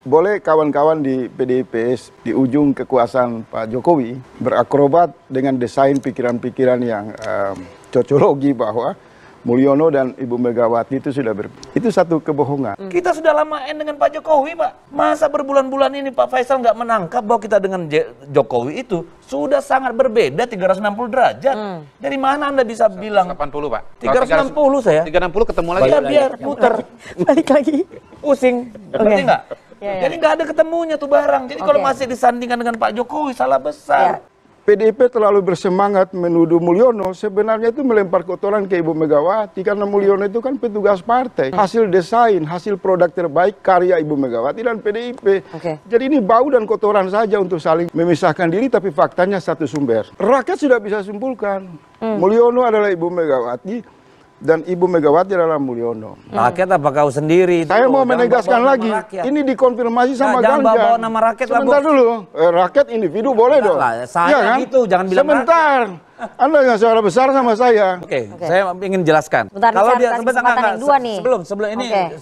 boleh kawan-kawan di PDIP di ujung kekuasaan Pak Jokowi berakrobat dengan desain pikiran-pikiran yang cocologi bahwa Mulyono dan Ibu Megawati itu sudah itu satu kebohongan. Kita sudah lama dengan Pak Jokowi, Pak. Masa berbulan-bulan ini Pak Faisal nggak menangkap bahwa kita dengan Jokowi itu sudah sangat berbeda 360 derajat. Dari mana Anda bisa bilang? 80, Pak. 360 saya. 360 ketemu lagi. Ya, biar muter. Balik lagi. Pusing. Ngerti nggak? Ya. Jadi nggak ada ketemunya tuh barang. Jadi kalau masih disandingkan dengan Pak Jokowi, salah besar. PDIP terlalu bersemangat menuduh Mulyono, sebenarnya itu melempar kotoran ke Ibu Megawati, karena Mulyono itu kan petugas partai. Hasil desain, hasil produk terbaik karya Ibu Megawati dan PDIP. Jadi ini bau dan kotoran saja untuk saling memisahkan diri, tapi faktanya satu sumber. Rakyat sudah bisa simpulkan, Mulyono adalah Ibu Megawati, dan Ibu Megawati adalah Mulyono. Rakyat apa kau sendiri? Saya mau menegaskan lagi, ini dikonfirmasi sama Ganjar. Jangan bawa nama rakyat lah, Sebentar dulu, rakyat individu boleh dong. Saya ya kan? gitu, jangan bilang sebentar. Anda nggak suara besar sama saya. Oke, saya ingin jelaskan. Bentar, kalau dia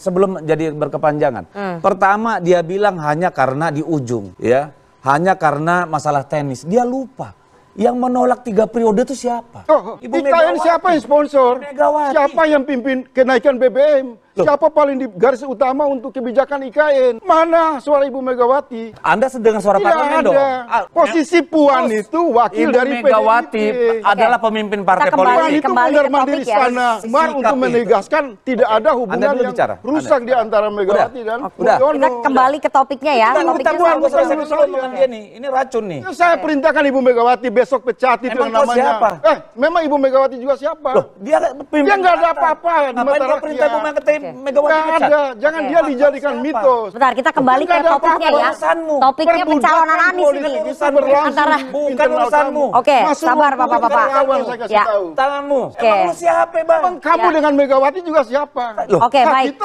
sebelum jadi berkepanjangan. Pertama dia bilang hanya karena di ujung, ya, hanya karena masalah teknis. Dia lupa. Yang menolak 3 periode itu siapa? Ibu Megawati. Siapa yang sponsor? Megawati. Siapa yang pimpin kenaikan BBM? Siapa paling di garis utama untuk kebijakan IKN? Mana suara Ibu Megawati? Anda sedengar suara parlemen dong. Posisi Puan itu wakil Ibu dari Megawati PDIP. adalah pemimpin partai politik. Itu mondar-mandir di istana untuk menegaskan tidak ada hubungan yang rusak di antara Megawati dan Mulyono. Kita kembali ke topiknya ya. Ini racun nih. Saya perintahkan Ibu Megawati besok pecat itu yang namanya. Siapa? Memang Ibu Megawati juga siapa? Loh, dia nggak ada apa-apa di mata rakyat. Megawati nggak ada, jangan dia dijadikan mitos. Bentar, kita kembali ke topiknya ya. Topiknya pencalonan Anies ini. Antara bukan urusanmu. Oke, sabar Bapak-bapak. Ya. Tanganmu. Emang lu siapa, Bang? Emang kamu dengan Megawati juga siapa? Oke, baik.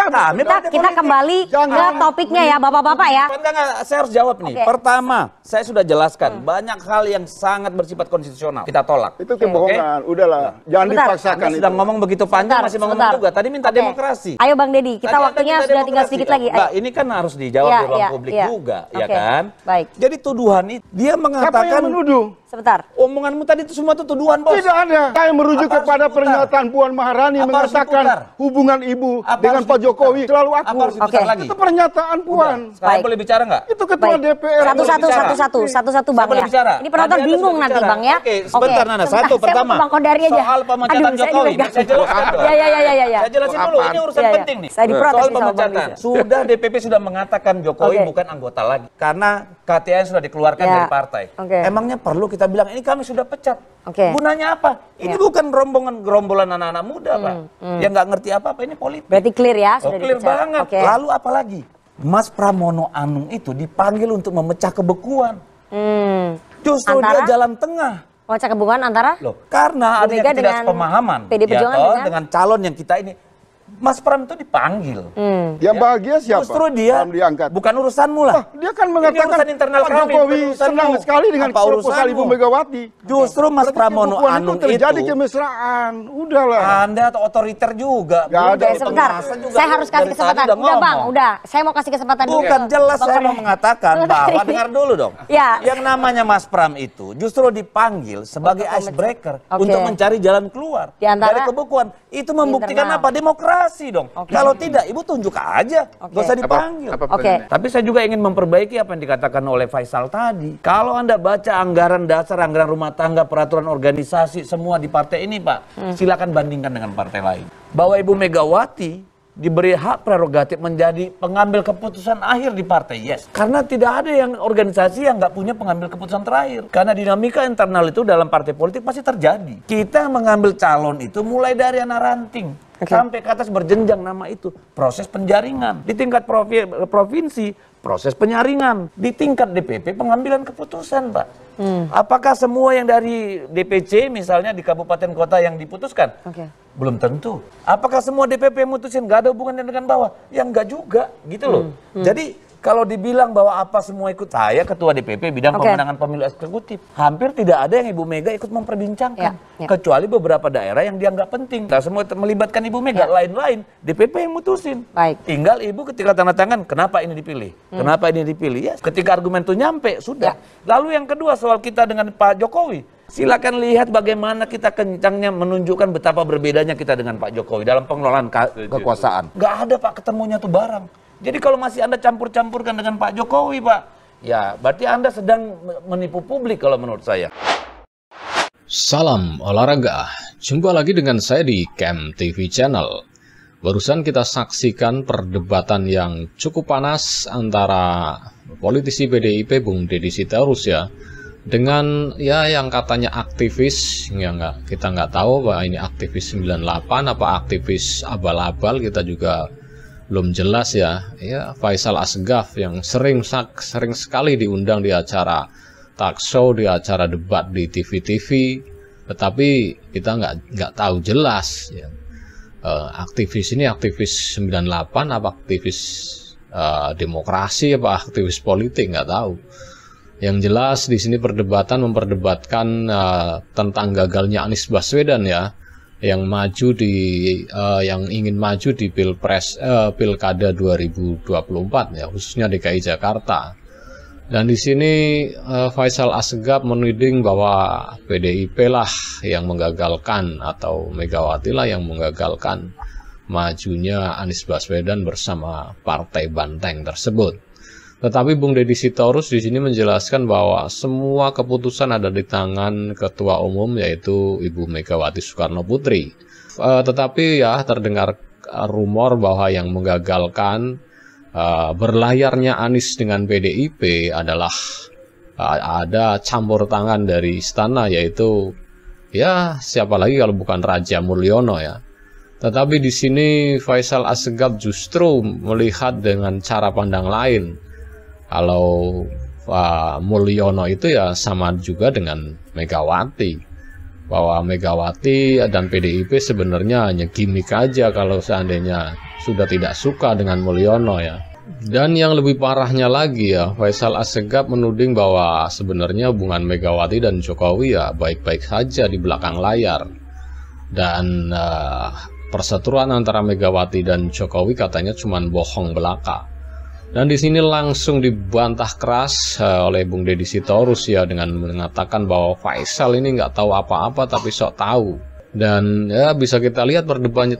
Kita kembali ke topiknya ya, Bapak-bapak ya. Enggak, saya harus jawab nih. Pertama, saya sudah jelaskan banyak hal yang sangat bersifat konstitusional. Kita tolak. Itu kebohongan. Udahlah, jangan dipaksakan. Anda sudah ngomong begitu panjang masih ngomong juga. Tadi minta demokrasi. Ayo Bang Deddy, kita waktunya sudah tinggal sedikit lagi. Enggak, ini kan harus dijawab di ruang publik juga, ya kan? Baik. Jadi tuduhan itu dia mengatakan. Siapa yang menuduh? Sebentar. Omonganmu tadi itu semua itu tuduhan, Bos. Tidak ada. Saya merujuk kepada pernyataan Puan Maharani mengatakan hubungan ibu dengan Pak Jokowi selalu akur. Lagi? Itu pernyataan Puan. Sekarang boleh bicara nggak? Itu ketua DPR. Satu-satu Bang ya. Ini penonton bingung nanti Bang ya. Oke, sebentar Nana. Satu pertama. Bang Kodari aja. Soal pemecatan Jokowi. Saya jelaskan. Ya. Saya jelasin dulu. Ini urusan penting nih. Saya diprotes soal pemecatan. Sudah DPP sudah mengatakan Jokowi bukan anggota lagi. Karena KTN sudah dikeluarkan dari partai. Emangnya perlu kita bilang ini kami sudah pecat. Gunanya apa? Ini bukan gerombolan anak-anak muda, Pak. Yang nggak ngerti apa-apa, ini politik. Berarti clear ya? Sudah clear banget. Lalu apa lagi? Mas Pramono Anung itu dipanggil untuk memecah kebekuan. Justru dia jalan tengah. Memecah kebekuan antara? Loh, karena ada ketidakpemahaman dengan calon yang kita ini. Mas Pram itu dipanggil. Yang bahagia siapa? Justru dia diangkat. Bukan urusanmu lah. Dia kan mengatakan internal Pak Jokowi senang sekali dengan proposal Ibu Megawati. Justru Mas Pramono Anung itu terjadi kemesraan. Udahlah. Anda atau otoriter juga. Sebentar. Saya harus kasih kesempatan. Udah Bang, udah. Saya mau kasih kesempatan dulu. Bukan jelas saya mau mengatakan bahwa dengar dulu dong. Yang namanya Mas Pram itu justru dipanggil sebagai icebreaker untuk mencari jalan keluar dari kebekuan. Itu membuktikan apa? Demokrasi dong. Kalau tidak, Ibu tunjuk aja. Gak usah dipanggil. Tapi saya juga ingin memperbaiki apa yang dikatakan oleh Faisal tadi. Kalau Anda baca anggaran dasar, anggaran rumah tangga, peraturan organisasi, semua di partai ini, Pak, silakan bandingkan dengan partai lain. Bahwa Ibu Megawati diberi hak prerogatif menjadi pengambil keputusan akhir di partai, yes. Karena tidak ada yang organisasi yang nggak punya pengambil keputusan terakhir. Karena dinamika internal itu dalam partai politik pasti terjadi. Kita mengambil calon itu mulai dari anak ranting sampai ke atas berjenjang nama itu. Proses penjaringan. Di tingkat provinsi, proses penyaringan. Di tingkat DPP, pengambilan keputusan, Pak. Apakah semua yang dari DPC misalnya di kabupaten kota yang diputuskan? Belum tentu. Apakah semua DPP mutusin nggak ada hubungannya dengan bawah? Ya nggak juga, gitu loh. Jadi Kalau dibilang bahwa apa semua ikut, saya ketua DPP bidang pemenangan pemilu eksekutif. Hampir tidak ada yang Ibu Mega ikut memperbincangkan. Kecuali beberapa daerah yang dianggap penting. Nah, semua melibatkan Ibu Mega, lain-lain DPP yang mutusin. Tinggal Ibu ketika tanda tangan, kenapa ini dipilih? Kenapa ini dipilih? Ya, ketika argumen itu nyampe, sudah. Lalu yang kedua soal kita dengan Pak Jokowi. Silakan lihat bagaimana kita kencangnya menunjukkan betapa berbedanya kita dengan Pak Jokowi dalam pengelolaan kekuasaan. Nggak ada Pak ketemunya tuh bareng. Jadi kalau masih Anda campur-campurkan dengan Pak Jokowi, Pak, ya berarti Anda sedang menipu publik kalau menurut saya. Salam olahraga, jumpa lagi dengan saya di Camp TV Channel. Barusan kita saksikan perdebatan yang cukup panas antara politisi PDIP Bung Deddy Sitorus ya, dengan ya yang katanya aktivis, ya kita nggak tahu bahwa ini aktivis 98 apa aktivis abal-abal, kita juga belum jelas ya. Ya, Faisal Asgaf yang sering sekali diundang di acara talk show, di acara debat di TV-TV, tetapi kita nggak tahu jelas ya. Aktivis ini aktivis 98 apa aktivis demokrasi apa aktivis politik, nggak tahu. Yang jelas di sini memperdebatkan tentang gagalnya Anies Baswedan ya, yang ingin maju di Pilkada 2024 ya, khususnya DKI Jakarta. Dan di sini Faisal Asgaf menuding bahwa PDIP lah yang menggagalkan atau Megawati lah yang menggagalkan majunya Anies Baswedan bersama Partai Banteng tersebut. Tetapi Bung Deddy Sitorus di sini menjelaskan bahwa semua keputusan ada di tangan Ketua Umum yaitu Ibu Megawati Soekarno Putri. Tetapi ya terdengar rumor bahwa yang menggagalkan berlayarnya Anies dengan PDIP adalah ada campur tangan dari istana, yaitu ya siapa lagi kalau bukan Raja Mulyono ya. Tetapi di sini Faisal Asgaf justru melihat dengan cara pandang lain. Kalau Mulyono itu ya sama juga dengan Megawati, bahwa Megawati dan PDIP sebenarnya hanya gimmick aja kalau seandainya sudah tidak suka dengan Mulyono ya. Dan yang lebih parahnya lagi ya, Faisal Asgaf menuding bahwa sebenarnya hubungan Megawati dan Jokowi ya baik-baik saja di belakang layar. Dan perseteruan antara Megawati dan Jokowi katanya cuma bohong belaka. Dan di sini langsung dibantah keras oleh Bung Deddy Sitorus ya, dengan mengatakan bahwa Faisal ini nggak tahu apa-apa tapi sok tahu. Dan ya bisa kita lihat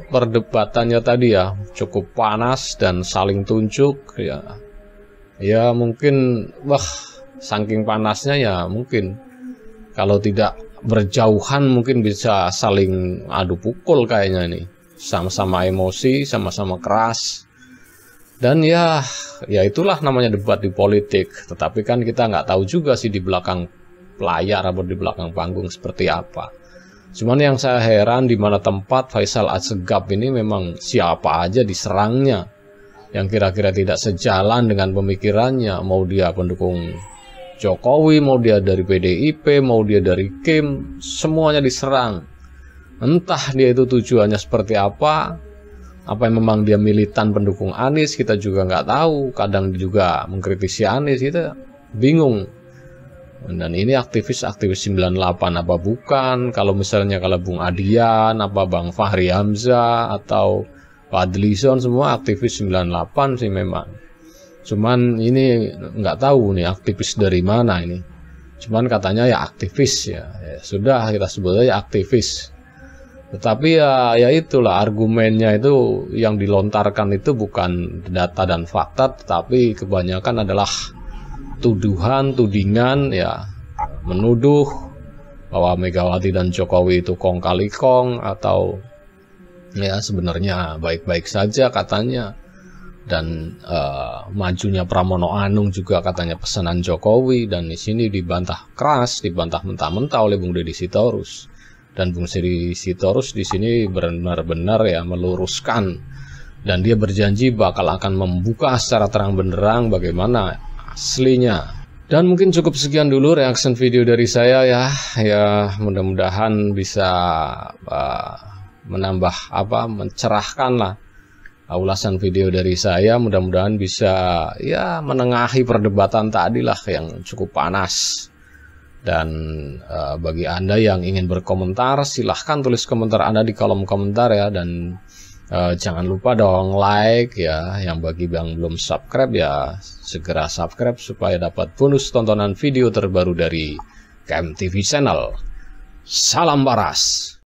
perdebatannya tadi ya cukup panas dan saling tunjuk ya. Ya mungkin saking panasnya ya mungkin kalau tidak berjauhan mungkin bisa saling adu pukul kayaknya ini. Sama-sama emosi, sama-sama keras. Dan ya itulah namanya debat di politik. Tetapi kan kita nggak tahu juga sih di belakang layar atau di belakang panggung seperti apa. Cuman yang saya heran di mana tempat Faisal Asgaf ini memang siapa aja diserangnya, yang kira-kira tidak sejalan dengan pemikirannya. Mau dia pendukung Jokowi, mau dia dari PDIP, mau dia dari Kim, semuanya diserang. Entah dia itu tujuannya seperti apa yang memang dia militan pendukung Anies, kita juga nggak tahu. Kadang juga mengkritisi Anies, kita bingung. Dan ini aktivis 98 apa bukan? Kalau misalnya Bung Adian, apa Bang Fahri Hamzah atau Pak Adlison, semua aktivis 98 sih memang. Cuman ini nggak tahu nih aktivis dari mana ini. Cuman katanya ya aktivis ya sudah kita sebut aja aktivis. Tetapi ya itulah argumennya itu yang dilontarkan itu bukan data dan fakta, tetapi kebanyakan adalah tuduhan, tudingan ya, menuduh bahwa Megawati dan Jokowi itu kong kali kong atau ya sebenarnya baik-baik saja katanya. Dan majunya Pramono Anung juga katanya pesanan Jokowi, dan di sini dibantah keras, dibantah mentah-mentah oleh Bung Deddy Sitorus. Dan Bung Deddy Sitorus di sini benar-benar ya meluruskan, dan dia berjanji bakal akan membuka secara terang benderang bagaimana aslinya. Dan mungkin cukup sekian dulu reaction video dari saya ya. Ya mudah-mudahan bisa menambah mencerahkan lah ulasan video dari saya, mudah-mudahan bisa ya menengahi perdebatan tadi lah yang cukup panas. Dan bagi Anda yang ingin berkomentar, silahkan tulis komentar Anda di kolom komentar ya. Dan jangan lupa dong like ya. Yang bagi yang belum subscribe ya segera subscribe supaya dapat bonus tontonan video terbaru dari KM TV Channel. Salam Baras.